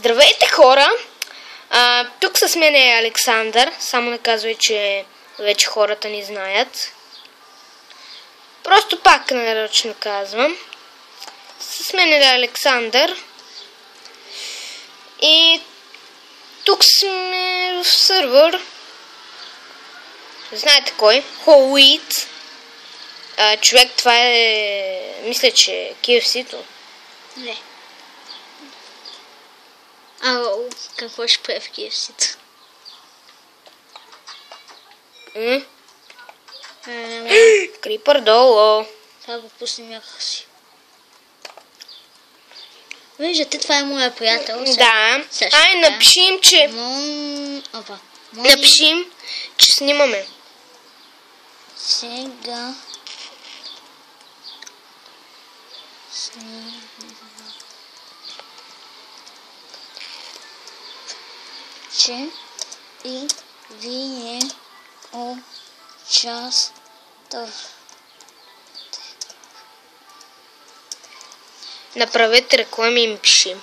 Здравейте, хора! Тук с мен е Александър. Само не казвай, че вече хората ни знаят. Просто пак нарочно казвам. С мен е Александър. И тук сме в сървър. Знаете кой? Whole Wheat. Човек, това е... Мисля, че е KFC-то. Не. Какво ще прави в KFC-то? Крипър долу. Това го пусне някак си. Виждате, това е моя приятел. Да. Напишем, че... Напишем, че снимаме. Сега... че и вие участвате. Направете реклами и им пишем.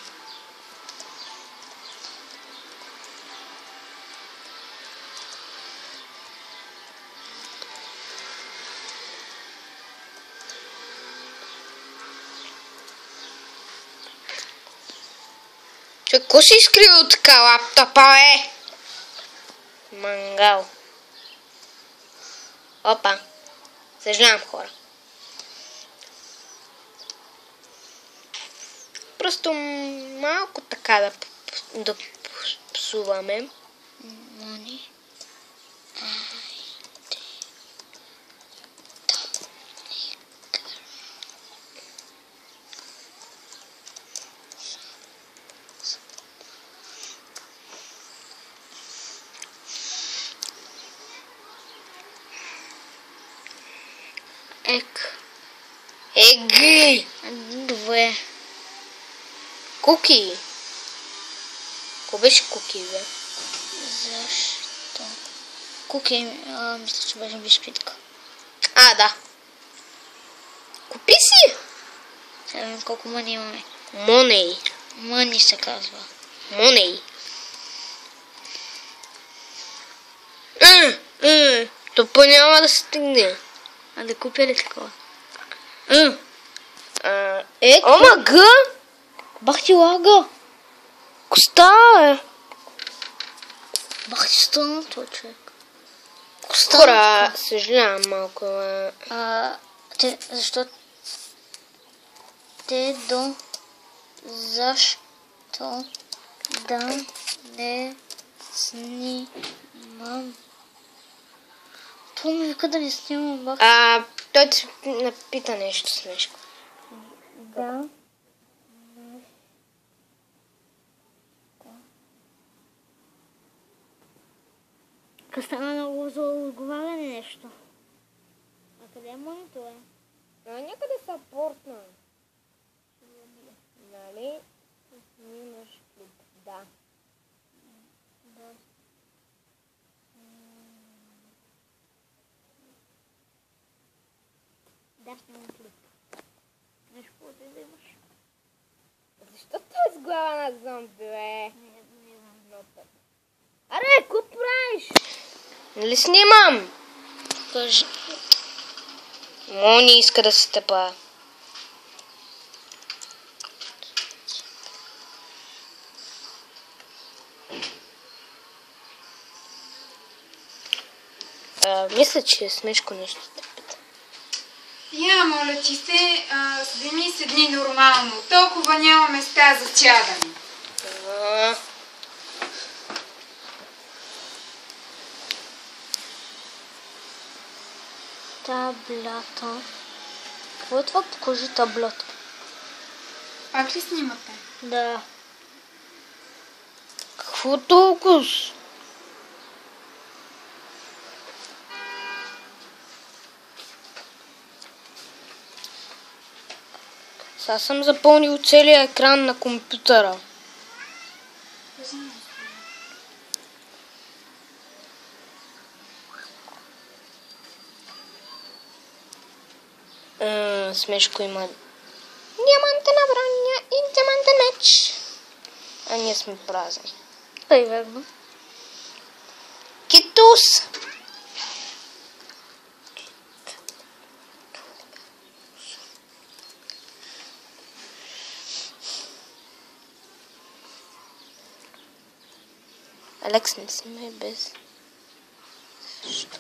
Че, ко си изкривил така лаптопа, бе? Мангал. Опа. Съжалявам, хора. Просто малко така да псуваме. Мони. Ег. Добре. Куки. Ко беше куки, бе? Защо? Куки, мисля, че беше бисквитка. Да. Купи си! Сега видим колко мъни имаме. Моней. Мъни се казва. Моней. Топо няма да стигне. Да купя ли такова? Омага! Бах ти лага! Коста, е! Бах ти странното, човек. Хора, съжалявам малко. Защо да не снимам? Това ми вика да не снимам, бах. Той ти напита нещо смешко. Да. Стана много за отговаряне нещо. Къде е монитор? Някъде са портна. Нали? Снимаш клип. Да. Да, снимам клип. Нещо по-да имаш. Защо той с глава на зомби, бе? Не знам. Аре, какво правиш? Нали снимам? Кажи. Мони иска да се тъпа. Мисля, че е смешко нещо. Моля ти се, седни нормално. Толкова няма места за чадане. Таблата. Какво е това? Покажи таблата. Пак ли снимате? Да. Какво толкова? Сега съм запълнил целия екран на компютъра. Смешко има. Диамантена броня и диамантен меч. А ние сме празни. Да, и верно. Китус! Алекс, не сме без... Защо?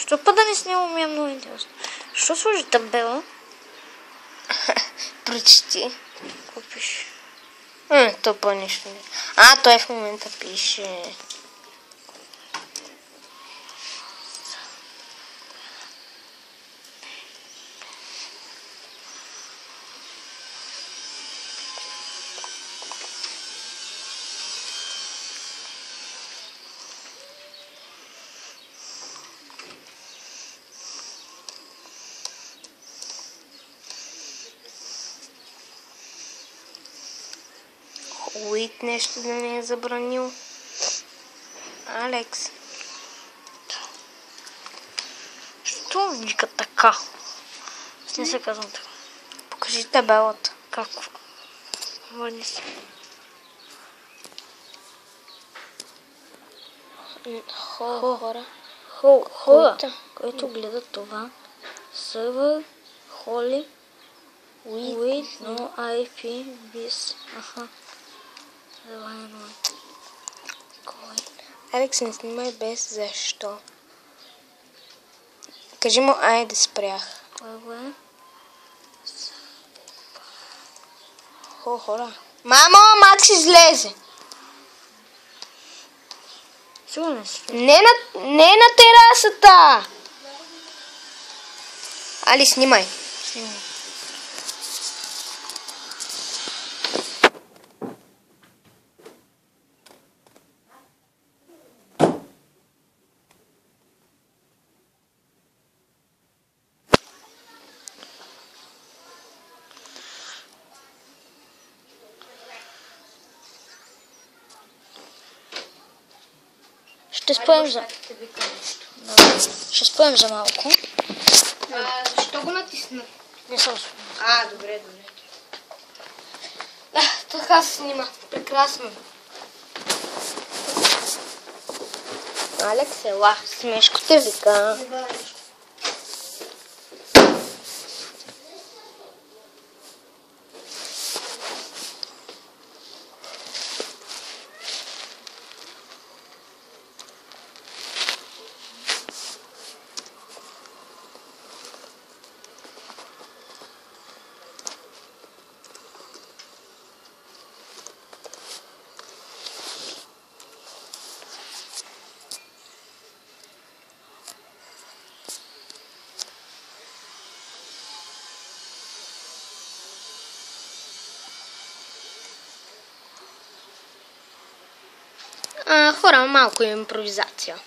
Що път да не снимам, ми е много интересно. Що сложи табела? Прочети. Какво пише? То по-нищо не. А, той в момента пише... Уит нещо да не е забранил. Алекс. Що вика така? Аз не се казвам така. Покажи табелата. Какво? Върни се. Хора. Хора, които гледат това, сервер, Holy, with no IP, без... Аха. Зелено. Кой? Алекс, не снимай без защо. Кажи му, айде спрях. Кой е? Хора. Мамо, Макс излезе. Сигурно си. Не на терасата. Али, снимай. Сигурно. Ще споем за... Ще споем за малко. Защо го натисна? Не съм споем. Добре. Да, така се снима. Прекрасно. Алекс, ела. Смешко те вика. Хора, малко импровизация.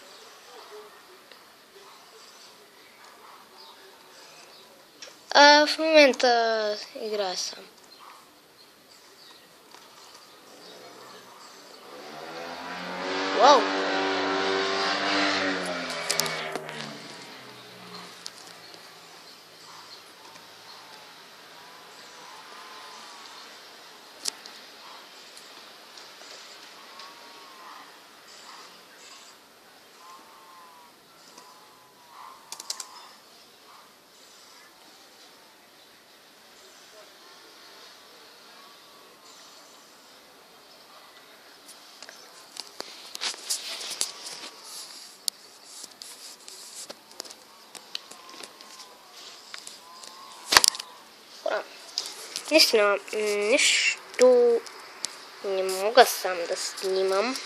В момента играя сам. Вау! Наистина, нещо не мога сам да снимам.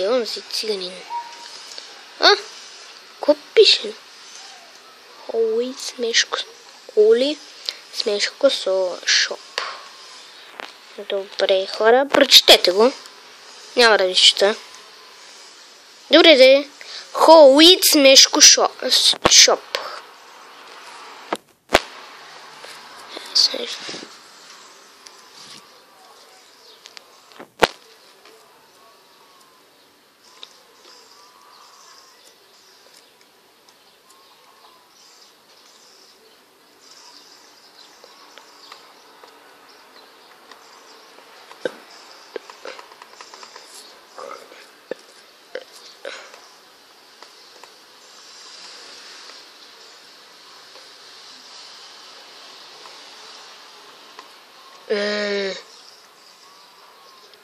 Он си циганин. Какво пише? Оли смешко со шоп. Добре, хора, прочетете го. Няма да ви чета. Добре, де. Хоуиц Мешко Шоп.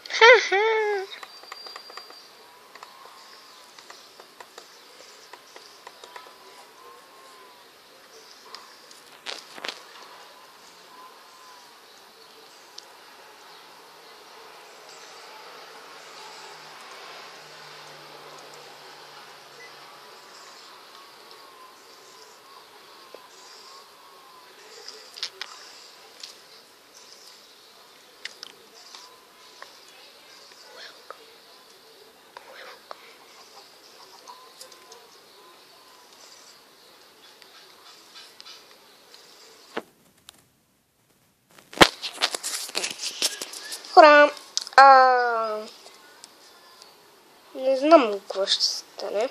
Ха-ха. Хора, не знам какво ще стане.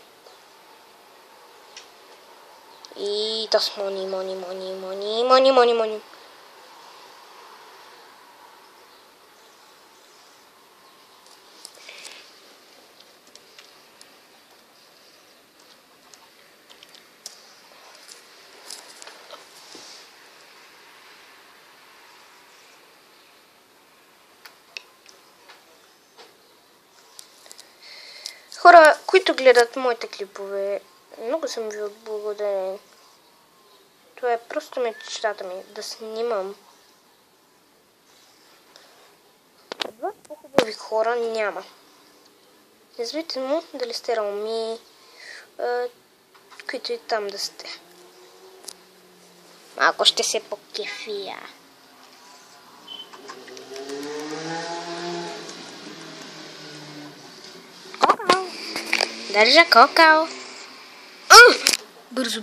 И то с мони. Хора, които гледат моите клипове, много съм ви благодарен. Това е просто мечтата ми, да снимам. Два по-хубави хора няма. Независимо дали сте роми, които и там да сте. Малко ще се покефия. Държа кокал. Бързо.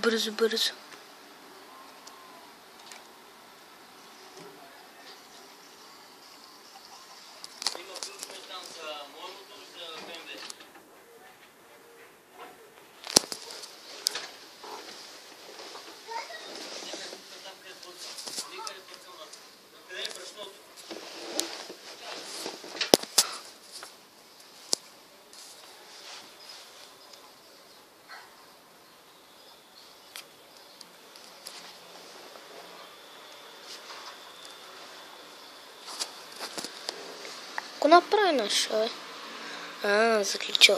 Ако направи нещо, заключил.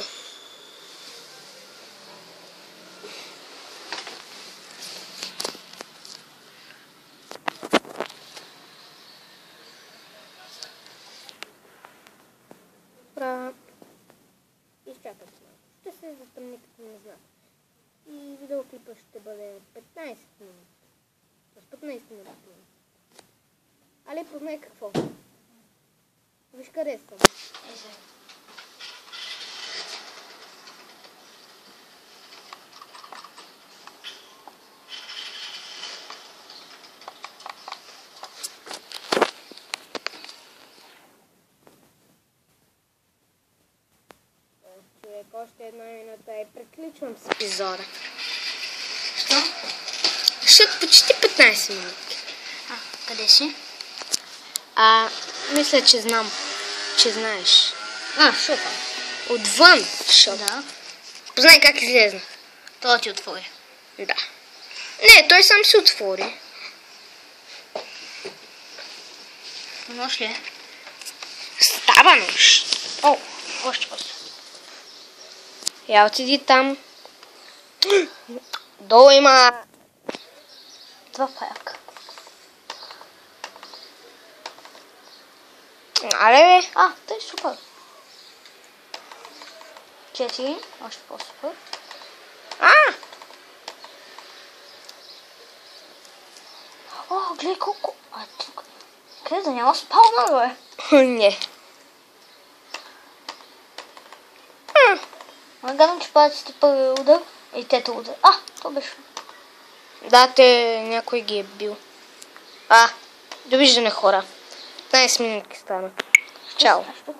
Изчакайте малко. Ще се затъмни като не знам. И видеоклипът ще бъде 15 минути. С 15 минути. Али познай какво? Виж къде съм. Човек, още една минута и приключвам с епизода. Що? Защото почти 15 минути. Къде си? Мисля, че знам. Че знаеш. Що там? Отвън. Да. Познай как излезнах. Това ти отвори. Да. Не, той сам се отвори. Нож ли? Става нож. Още после. Я отиди там. Долу има 2 паяка. Але бе. Тъй супер. 4. Още по-супер. Гледай колко. Къде да няма спална, бе? Не. Гадам, че палеците първи удар и тето удар. То беше. Да, някой ги е бил. Довиждане, хора. 15 минутки стана. Чао. Нещо.